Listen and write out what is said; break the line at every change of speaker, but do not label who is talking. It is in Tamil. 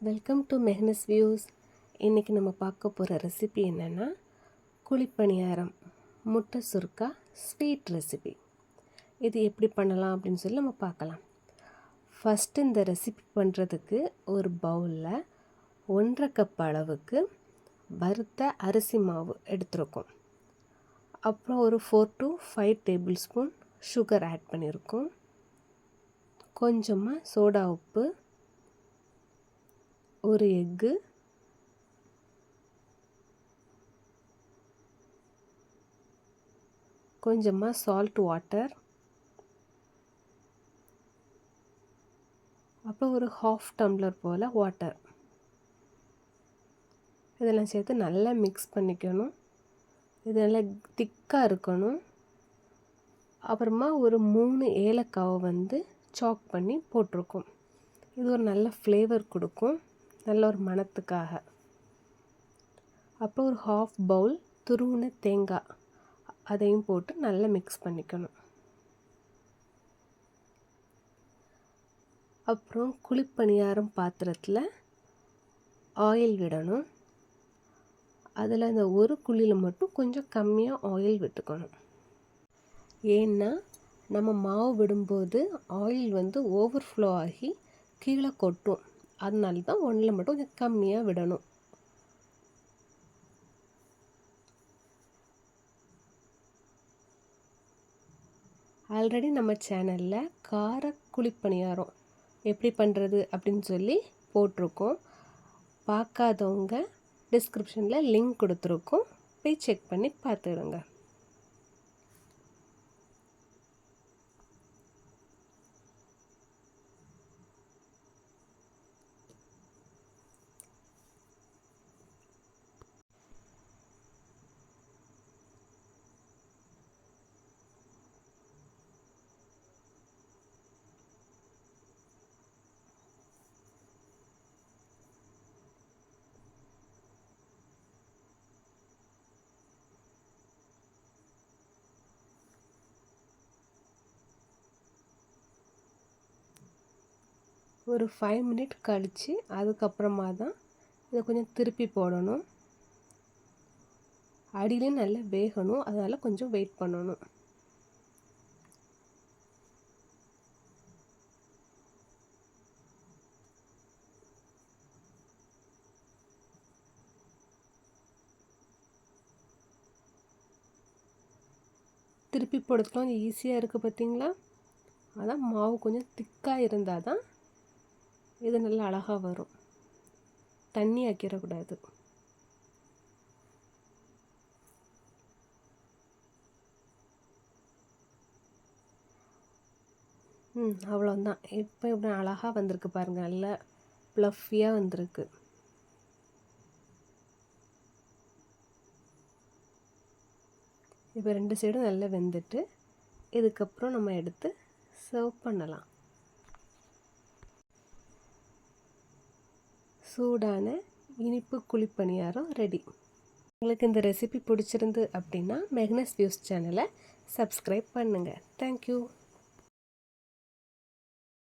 Welcome to மெஹ்னஸ் views. இன்றைக்கி நம்ம பார்க்க போகிற ரெசிபி என்னென்னா குழிப்பணியாரம் முட்டை சுருக்கா ஸ்வீட் ரெசிபி. இது எப்படி பண்ணலாம் அப்படின்னு சொல்லி நம்ம பார்க்கலாம். ஃபஸ்ட்டு இந்த ரெசிபி பண்ணுறதுக்கு ஒரு பவுலில் 1.5 கப் அளவுக்கு வறுத்த அரிசி மாவு எடுத்துருக்கோம். அப்புறம் ஒரு 4 to 5 tablespoon sugar add பண்ணியிருக்கோம். கொஞ்சமாக சோடா உப்பு, ஒரு எக்கு, கொஞ்சமாக சால்ட் வாட்டர், அப்புறம் ஒரு 1/2 டம்ளர் போல் வாட்டர், இதெல்லாம் சேர்த்து நல்லா மிக்ஸ் பண்ணிக்கணும். இது நல்லா திக்காக இருக்கணும். அப்புறமா ஒரு 3 ஏலக்காவை சாக் பண்ணி போட்டிருக்கோம். இது ஒரு நல்ல ஃப்ளேவர் கொடுக்கும், நல்ல ஒரு மணத்துக்காக. அப்புறம் ஒரு 1/2 பவுல் துருவின தேங்காய், அதையும் போட்டு நல்லா மிக்ஸ் பண்ணிக்கணும். அப்புறம் குழிப்பணியாரம் பாத்திரத்தில் ஆயில் விடணும். அதில் அந்த ஒரு குழியில் மட்டும் கொஞ்சம் கம்மியாக ஆயில் விட்டுக்கணும். ஏன்னா நம்ம மாவு விடும்போது ஆயில் ஓவர்ஃப்ளோ ஆகி கீழே கொட்டும். அதனால தான் ஒன்றில் மட்டும் கொஞ்சம் கம்மியாக விடணும். ஆல்ரெடி நம்ம சேனலில் கார குழிப்பணியாரம் எப்படி பண்ணுறது அப்படின்னு சொல்லி போட்டிருக்கோம். பார்க்காதவங்க டிஸ்கிரிப்ஷனில் லிங்க் கொடுத்துருக்கோம், போய் செக் பண்ணி பார்த்துடுங்க. ஒரு 5 மினிட் கழித்து அதுக்கப்புறமா தான் இதை கொஞ்சம் திருப்பி போடணும். அடியிலையும் நல்லா வேகணும், அதனால் கொஞ்சம் வெயிட் பண்ணணும். திருப்பி போடுறதுக்கு கொஞ்சம் ஈஸியாக இருக்குது பார்த்தீங்களா? அதான் மாவு கொஞ்சம் திக்காக இருந்தால் தான் இது நல்லா அழகாக வரும். தண்ணி ஆக்கிடக்கூடாது. அவ்வளோதான். இப்போ இப்படி அழகாக வந்திருக்கு பாருங்கள், நல்லா ப்ளஃபியாக வந்திருக்கு. இப்போ 2 சைடும் நல்லா வெந்துட்டு இதுக்கப்புறம் நம்ம எடுத்து சர்வ் பண்ணலாம். சூடான இனிப்பு குழிப்பணியாரம் ரெடி. உங்களுக்கு இந்த ரெசிபி பிடிச்சிருந்து அப்படின்னா மெஹ்னஸ் வியூஸ் சேனலை சப்ஸ்கிரைப் பண்ணுங்கள். தேங்க்யூ.